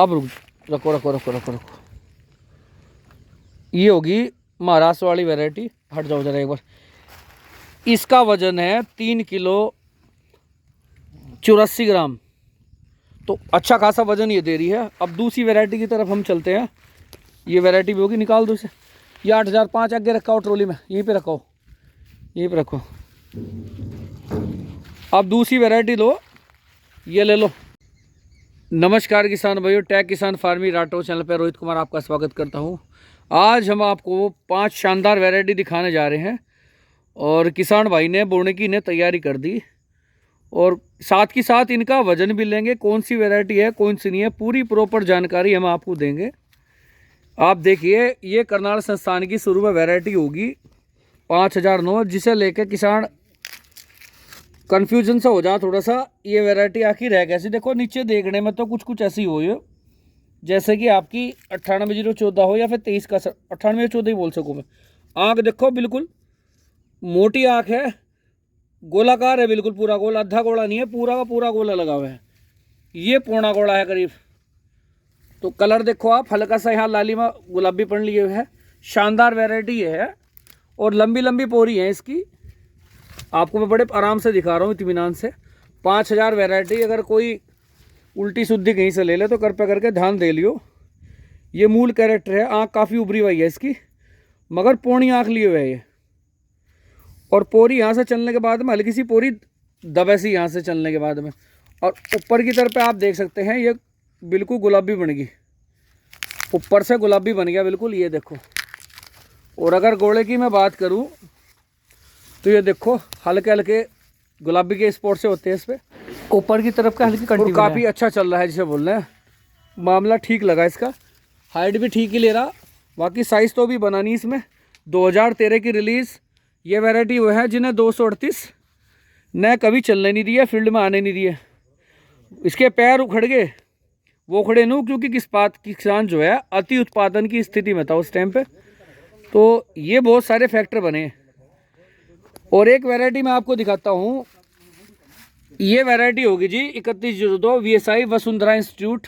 अब रखो रखो रखो रखो रखो। ये होगी महाराष्ट्र वाली वैरायटी। हट जाओ जरा एक बार। इसका वजन है 3 किलो 84 ग्राम। तो अच्छा खासा वजन ये दे रही है। अब दूसरी वैरायटी की तरफ हम चलते हैं। ये वैरायटी भी होगी, निकाल दो इसे। ये 8005 आगे रखा हो ट्रॉली में, यहीं पे रखो, यहीं पे रखो। अब दूसरी वैरायटी लो, ये ले लो। नमस्कार किसान भाइयों, टैग किसान फार्मिंग राठौर चैनल पर रोहित कुमार आपका स्वागत करता हूं। आज हम आपको 5 शानदार वैरायटी दिखाने जा रहे हैं और किसान भाई ने बोने की इन्हें तैयारी कर दी और साथ ही साथ इनका वजन भी लेंगे। कौन सी वैरायटी है, कौन सी नहीं है, पूरी प्रॉपर जानकारी हम आपको देंगे। आप देखिए, ये करनाल संस्थान की शुरू में वैरायटी होगी 5009, जिसे लेकर किसान कन्फ्यूजन सा हो जा थोड़ा सा। ये वैरायटी आखिर है कैसी। देखो नीचे देखने में तो कुछ ऐसी हो जैसे कि आपकी 98-014 हो या फिर 23 का 98-14 ही बोल सकूँ मैं। आँख देखो, बिल्कुल मोटी आँख है, गोलाकार है, बिल्कुल पूरा गोल, आधा गोला नहीं है, पूरा का पूरा गोला लगा हुआ है। ये पौना गोला है करीब। तो कलर देखो आप, हल्का सा यहाँ लालिमा गुलाबी पन लिए हुए है। शानदार वैरायटी है और लंबी लंबी पोरी है इसकी। आपको मैं बड़े आराम से दिखा रहा हूँ, इत्मीनान से। 5000 वैरायटी अगर कोई उल्टी शुद्धि कहीं से ले ले तो कृपया करके ध्यान दे लियो। ये मूल कैरेक्टर है। आँख काफ़ी उभरी हुई है इसकी, मगर पौनी आँख लिए हुए है ये। और पोरी यहाँ से चलने के बाद में हल्की सी पोरी दबे सी यहाँ से चलने के बाद में। और ऊपर की तरफ पे आप देख सकते हैं, ये बिल्कुल गुलाबी बन गई, ऊपर से गुलाबी बन गया बिल्कुल। ये देखो। और अगर गोले की मैं बात करूँ तो ये देखो, हल्के हल्के गुलाबी के स्पॉट से होते हैं इस पर ऊपर की तरफ का, हल्की कंटी। काफ़ी अच्छा चल रहा है जिसे बोल रहे हैं। मामला ठीक लगा इसका, हाइट भी ठीक ही ले रहा। बाकी साइज़ तो भी बनानी इसमें। 2013 की रिलीज़ ये वैरायटी वो है जिन्हें 238 न कभी चलने नहीं दिया, फील्ड में आने नहीं दिए। इसके पैर उखड़ गए, वो खड़े नहीं क्योंकि किसान जो है अति उत्पादन की स्थिति में था उस टाइम पे। तो ये बहुत सारे फैक्टर बने। और एक वैरायटी मैं आपको दिखाता हूँ। ये वैरायटी होगी जी 3102 VSI वसुंधरा इंस्टीट्यूट।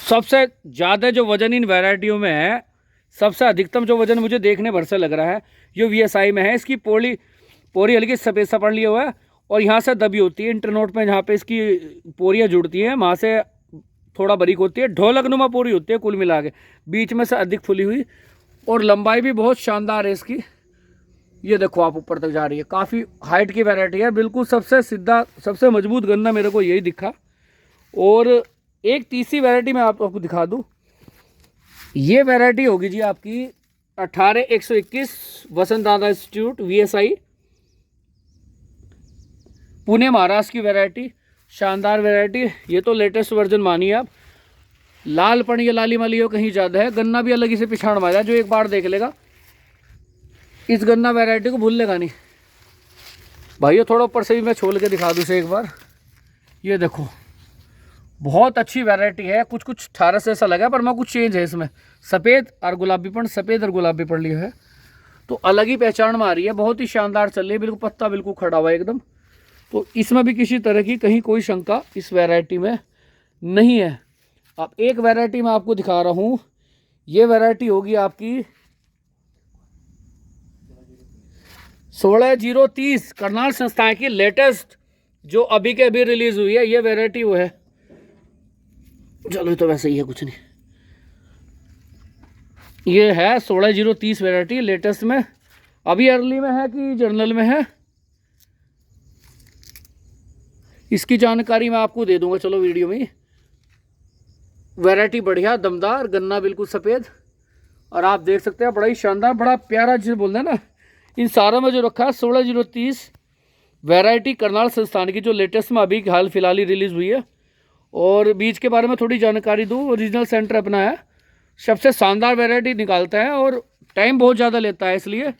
सबसे ज़्यादा जो वजन इन वैरायटियों में है, सबसे अधिकतम जो वजन मुझे देखने भर से लग रहा है, ये VSI में है। इसकी पोरी हल्की सफ़ेद सपड़ लिया हुआ है और यहाँ से दबी होती है इंटरनोट में, जहाँ पे इसकी पोरियाँ जुड़ती हैं वहाँ से थोड़ा बारीक होती है। ढोलकनुमा पोरी होती है कुल मिला के, बीच में से अधिक फुली हुई। और लंबाई भी बहुत शानदार है इसकी। ये देखो आप, ऊपर तक जा रही है, काफ़ी हाइट की वैरायटी है। बिल्कुल सबसे सीधा, सबसे मजबूत गन्ना मेरे को यही दिखा। और एक तीसरी वैरायटी मैं आपको दिखा दूँ। ये वैरायटी होगी जी आपकी 18121 वसंत दादा इंस्टीट्यूट VSI, पुणे महाराष्ट्र की वैरायटी। शानदार वैरायटी। ये तो लेटेस्ट वर्जन मानिए आप। लालपन ये लाली माली हो कहीं ज़्यादा है। गन्ना भी अलग ही से पिछाड़ मारा, जो एक बार देख लेगा इस गन्ना वैरायटी को भूल लेगा नहीं। भाइयों थोड़ा ऊपर से भी मैं छोल के दिखा दूँ से एक बार। ये देखो, बहुत अच्छी वैरायटी है। कुछ 18 से ऐसा लगा, पर मैं कुछ चेंज है इसमें। सफ़ेद और गुलाबीपन, सफ़ेद और गुलाबीपन लिया है, तो अलग ही पहचान में आ रही है। बहुत ही शानदार चल रही है, बिल्कुल पत्ता बिल्कुल खड़ा हुआ है एकदम। तो इसमें भी किसी तरह की कहीं कोई शंका इस वैरायटी में नहीं है। अब एक वैरायटी मैं आपको दिखा रहा हूँ। ये वैरायटी होगी आपकी 16030, करनाल संस्थान की लेटेस्ट, जो अभी के अभी रिलीज हुई है। ये वैरायटी वो है। चलो ये तो वैसे ही है, कुछ नहीं। ये है 16030 वैरायटी, लेटेस्ट में। अभी अर्ली में है कि जर्नल में है, इसकी जानकारी मैं आपको दे दूंगा चलो वीडियो में। वैरायटी बढ़िया, दमदार, गन्ना बिल्कुल सफ़ेद। और आप देख सकते हैं, बड़ा ही शानदार, बड़ा प्यारा जिसे बोलते हैं ना, इन सारों में जो रखा है 16030 वैरायटी करनाल संस्थान की, जो लेटेस्ट में अभी हाल फिलहाल ही रिलीज़ हुई है। और बीज के बारे में थोड़ी जानकारी दूँ। ओरिजिनल सेंटर अपना है, सबसे शानदार वैरायटी निकालता है और टाइम बहुत ज़्यादा लेता है, इसलिए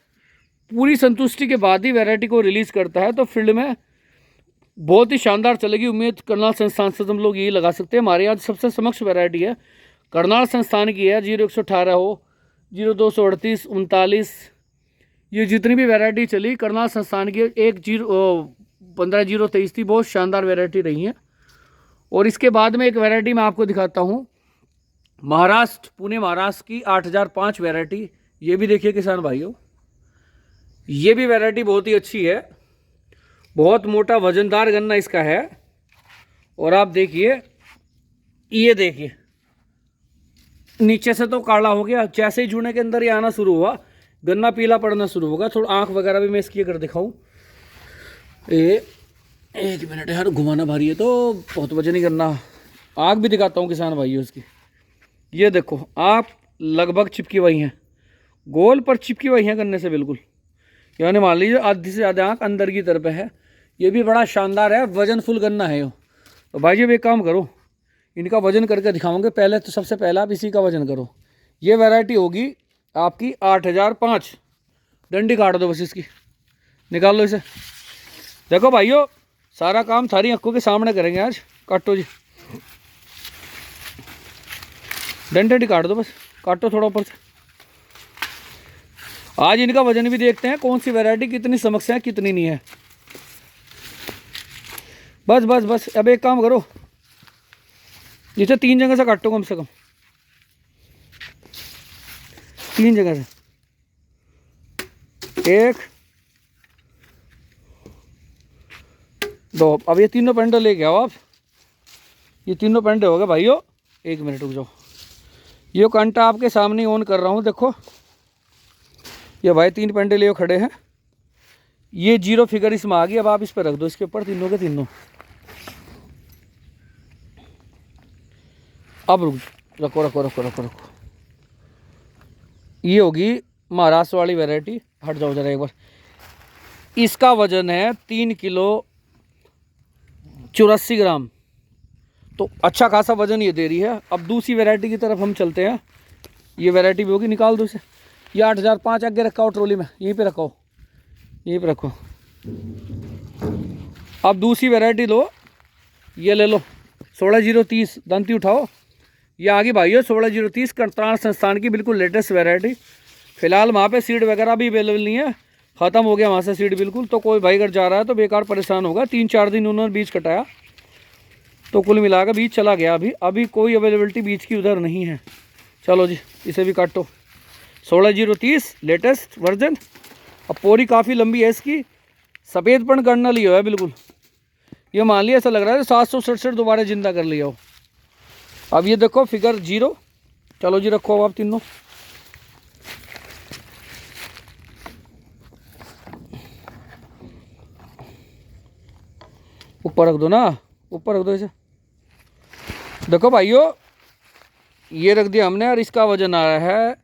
पूरी संतुष्टि के बाद ही वैरायटी को रिलीज़ करता है। तो फील्ड में बहुत ही शानदार चलेगी, उम्मीद करनाल संस्थान से हम लोग यही लगा सकते हैं। हमारे यहाँ सबसे समक्ष वैरायटी है, करनाल संस्थान की है। 0118 हो, 0238, 39, ये जितनी भी वैरायटी चली करनाल संस्थान की, 15-023 थी। बहुत शानदार वैरायटी रही है। और इसके बाद में एक वैरायटी मैं आपको दिखाता हूँ, महाराष्ट्र, पुणे महाराष्ट्र की 8005 वैरायटी। ये भी देखिए किसान भाइयों, ये भी वैरायटी बहुत ही अच्छी है, बहुत मोटा वजनदार गन्ना इसका है। और आप देखिए, ये देखिए नीचे से तो काला हो गया, जैसे ही जूने के अंदर ये आना शुरू हुआ गन्ना पीला पड़ना शुरू होगा। थोड़ा आंख वगैरह भी मैं इसकी अगर दिखाऊं, एक मिनट यार, घुमाना भारी है तो बहुत वजन ही करना। आंख भी दिखाता हूँ किसान भाइयों इसकी, ये देखो आप लगभग चिपकी हुई हैं, गोल पर चिपकी हुई हैं गन्ने से बिल्कुल, यानी मान लीजिए आधी से ज़्यादा आंख अंदर की तरफ है। ये भी बड़ा शानदार है, वजन फुल गन्ना है ये। तो भाई जी एक काम करो, इनका वजन करके दिखाऊंगे। पहले तो सबसे पहले आप इसी का वजन करो। ये वैरायटी होगी आपकी 8005। डंडी काट दो बस इसकी, निकाल लो इसे। देखो भाइयों, सारा काम थारी आंखों के सामने करेंगे आज। काटो जी, डंडी काट दो बस, काटो थोड़ा ऊपर से। आज इनका वजन भी देखते हैं, कौन सी वैरायटी कितनी समस्या है कितनी नहीं है। बस बस बस, अब एक काम करो, इसे 3 जगह से काटो, कम से कम 3 जगह से। 1 2, अब ये तीनों पेंडे लेके आओ आप। ये तीनों पेंडे हो गए भाइयों। 1 मिनट रुक जाओ, ये कांटा आपके सामने ऑन कर रहा हूँ। देखो ये भाई 3 पेंडे ले खड़े हैं, ये 0 फिगर इसमें आ गई। अब आप इस पर रख दो, इसके ऊपर तीनों के तीनों। अब रुक, रखो रखो रखो रखो रखो। ये होगी महाराष्ट्र वाली वैरायटी। हट जाओ जरा एक बार। इसका वजन है 3 किलो 84 ग्राम, तो अच्छा खासा वजन ये दे रही है। अब दूसरी वैरायटी की तरफ हम चलते हैं। ये वैरायटी भी होगी, निकाल दो इसे। ये 8005 आगे रखा ट्रॉली में, यहीं पे रखो, यहीं पे रखो। अब दूसरी वैरायटी लो, ये ले लो 16030। दंती उठाओ, ये आगे भाइयों 16030 करतार संस्थान की बिल्कुल लेटेस्ट वैरायटी। फिलहाल वहाँ पे सीड वगैरह भी अवेलेबल नहीं है, ख़त्म हो गया वहाँ से सीड बिल्कुल। तो कोई भाई अगर जा रहा है तो बेकार परेशान होगा। 3-4 दिन उन्होंने बीज कटाया, तो कुल मिलाकर बीज चला गया। अभी कोई अवेलेबिलिटी बीज की उधर नहीं है। चलो जी, इसे भी काटो। 16030 लेटेस्ट वर्जन। अब पोरी काफ़ी लंबी है इसकी, सफ़ेदपन करना लिया है बिल्कुल। ये मान लिया ऐसा लग रहा है 767 दोबारा जिंदा कर लिया हो। अब ये देखो फिगर 0। चलो जी रखो अब आप तीनों। ऊपर रख दो ना, ऊपर रख दो इसे। देखो भाइयों, ये रख दिया हमने और इसका वजन आ रहा है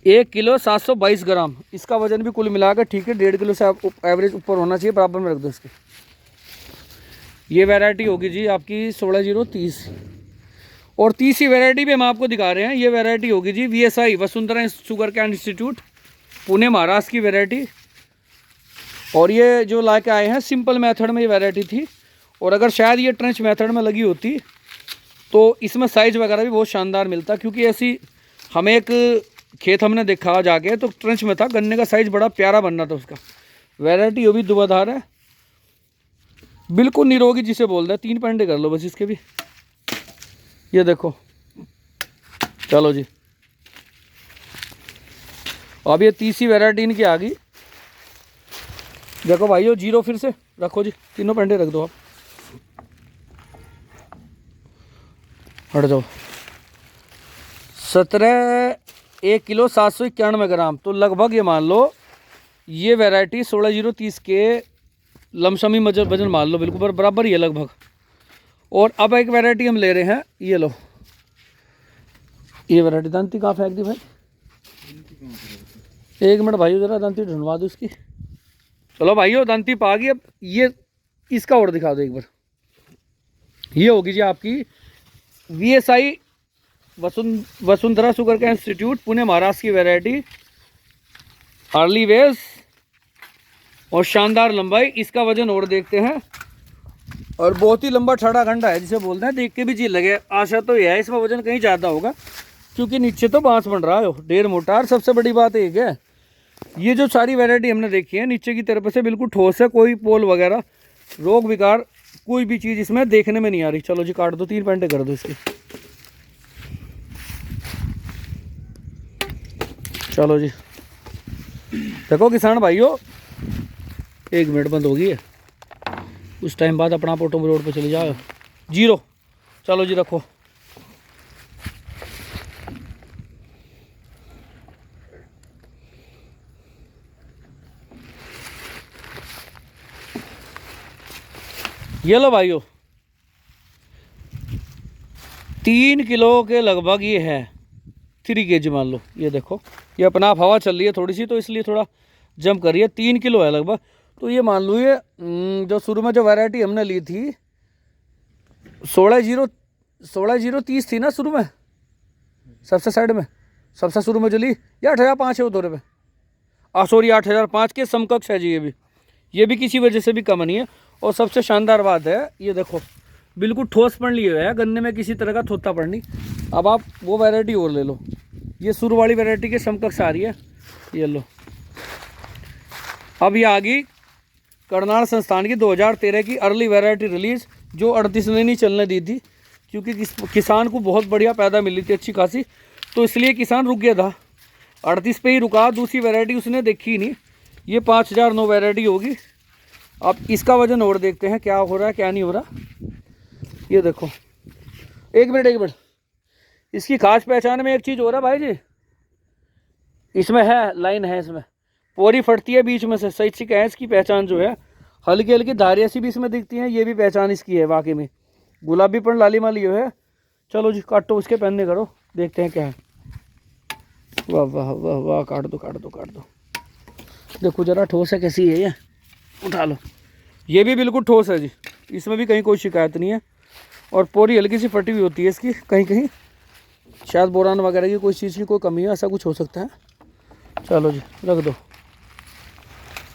1 किलो 722 ग्राम। इसका वजन भी कुल मिलाकर ठीक है 1.5 किलो से एवरेज ऊपर होना चाहिए, बराबर में रख दो इसके। ये वैरायटी होगी जी आपकी 16030। और तीसरी वैरायटी भी हम आपको दिखा रहे हैं। ये वैरायटी होगी जी VSI, Vasundhara sugar cane institute, Pune Maharashtra की वैरायटी। और ये जो ला के आए हैं सिंपल मेथड में ये वैरायटी थी, और अगर शायद ये ट्रेंच मेथड में लगी होती तो इसमें साइज़ वगैरह भी बहुत शानदार मिलता। क्योंकि ऐसी हमें एक खेत हमने देखा जाके, तो ट्रेंच में था, गन्ने का साइज़ बड़ा प्यारा बनना था उसका। वैरायटी वो भी दुबाधार है, बिल्कुल निरोगी जिसे बोलते हैं। 3 पेंडे कर लो बस इसके भी, ये देखो। चलो जी, अब ये तीसरी वैरायटी इनकी आ गई। देखो भाइयों 0 फिर से रखो जी, तीनों पेंडे रख दो आप। हट जाओ। 1 किलो 791 ग्राम, तो लगभग ये मान लो ये वैरायटी 16030 के लमसमी वजन मान लो, बिल्कुल बराबर ही है लगभग। और अब एक वैरायटी हम ले रहे हैं, ये लो। ये वैरायटी दांती कहाँ फेंक दी भाई? 1 मिनट भाइयों, जरा दांती ढूंढवा दो इसकी। चलो भाइयों, दांती पा गई। अब ये इसका और दिखा दो एक बार। ये होगी जी आपकी VSI, Vasundhara sugar cane institute, Pune Maharashtra की वैरायटी। अर्ली वेज और शानदार लंबाई। इसका वजन और देखते हैं, और बहुत ही लंबा ठड़ा घंटा है जिसे बोलते हैं। देख के भी चीज लगे। आशा तो यह है इसमें वजन कहीं ज़्यादा होगा, क्योंकि नीचे तो बांस बन रहा है, ढेर मोटा। और सबसे बड़ी बात एक है, ये जो सारी वैरायटी हमने देखी है नीचे की तरफ से बिल्कुल ठोस है, कोई पोल वगैरह रोग विकार कोई भी चीज़ इसमें देखने में नहीं आ रही। चलो जी काट दो, 3 पेंटे कर दो इसकी। चलो जी देखो किसान भाइयों, 1 मिनट बंद होगी है, उस टाइम बाद अपना आप ऑटो रोड पे चले जाओ। 0। चलो जी रखो। ये लो भाइयों, 3 किलो के लगभग ये है, 3 kg मान लो। ये देखो ये अपना आप हवा चल रही है थोड़ी सी, तो इसलिए थोड़ा जंप कर रही है। 3 किलो है लगभग। तो ये मान लो ये जो शुरू में जो वैरायटी हमने ली थी 16,030 थी ना शुरू में, सबसे साइड में, सबसे शुरू में जो ली, ये 8,005 है वो थोड़े पे। सॉरी 8,005 के समकक्ष है जी। ये भी किसी वजह से भी कम नहीं है। और सबसे शानदार बात है, ये देखो बिल्कुल ठोस पड़ लिए हुए है, गन्ने में किसी तरह का थोथा पड़ नहीं। अब आप वो वैरायटी और ले लो, ये शुरू वाली वैरायटी के समकक्ष आ रही है। ये लो, अब ये आ गई करनाल संस्थान की 2013 की अर्ली वैरायटी रिलीज, जो 38 ने नहीं चलने दी थी, क्योंकि किसान को बहुत बढ़िया पैदा मिली थी अच्छी खासी, तो इसलिए किसान रुक गया था। 38 पे ही रुका, दूसरी वैरायटी उसने देखी नहीं। ये 5009 वैरायटी होगी। अब इसका वजन और देखते हैं क्या हो रहा है क्या नहीं हो रहा। ये देखो, एक मिनट, इसकी खास पहचान में एक चीज़ हो रहा है भाई जी, इसमें है लाइन है, इसमें पोरी फटती है बीच में से, सही सी है इसकी पहचान जो है। हल्की हल्की धारियाँ सी भी इसमें दिखती हैं, ये भी पहचान इसकी है वाकई में। गुलाबी पण लाली माली है। चलो जी काटो, उसके पहनने करो, देखते हैं क्या है। वाह वाह वाह वाह, काट दो। देखो जरा ठोस है कैसी है ये, उठा लो। ये भी बिल्कुल ठोस है जी, इसमें भी कहीं कोई शिकायत नहीं है। और पोरी हल्की सी फटी हुई होती है इसकी, कहीं शायद बोरान वगैरह की कोई चीज़ की कोई कमी है, ऐसा कुछ हो सकता है। चलो जी रख दो।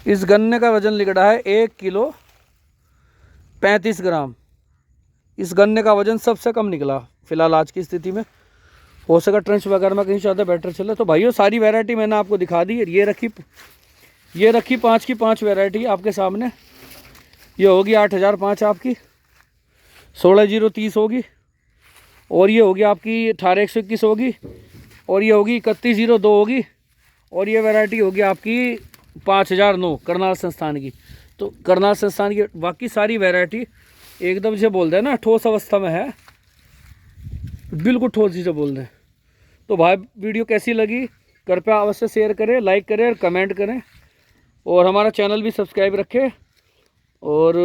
इस गन्ने का वजन लिख रहा है 1 किलो 35 ग्राम। इस गन्ने का वजन सबसे कम निकला फिलहाल आज की स्थिति में। हो सका ट्रेंच वगैरह में कहीं ज़्यादा बेटर चले। तो भाइयों सारी वैरायटी मैंने आपको दिखा दी। ये रखी 5 की 5 वैरायटी आपके सामने। ये होगी 8,005 आपकी, 16,030 होगी, और ये होगी आपकी 18,121 होगी, और ये होगी 31,02 होगी, और ये वैरायटी होगी आपकी 5,009 करनाल संस्थान की। तो करनाल संस्थान की बाकी सारी वैरायटी एकदम से बोल दें ना ठोस अवस्था में है, बिल्कुल ठोस ही से बोल दें। तो भाई वीडियो कैसी लगी कृपया अवश्य शेयर करें, लाइक करें और कमेंट करें, और हमारा चैनल भी सब्सक्राइब रखें। और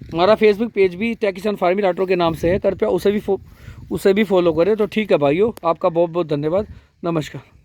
हमारा फेसबुक पेज भी टेक किसान फार्मिंग राठौर के नाम से है, कृपया उसे भी फॉलो करें। तो ठीक है भाइयों, आपका बहुत बहुत धन्यवाद। नमस्कार।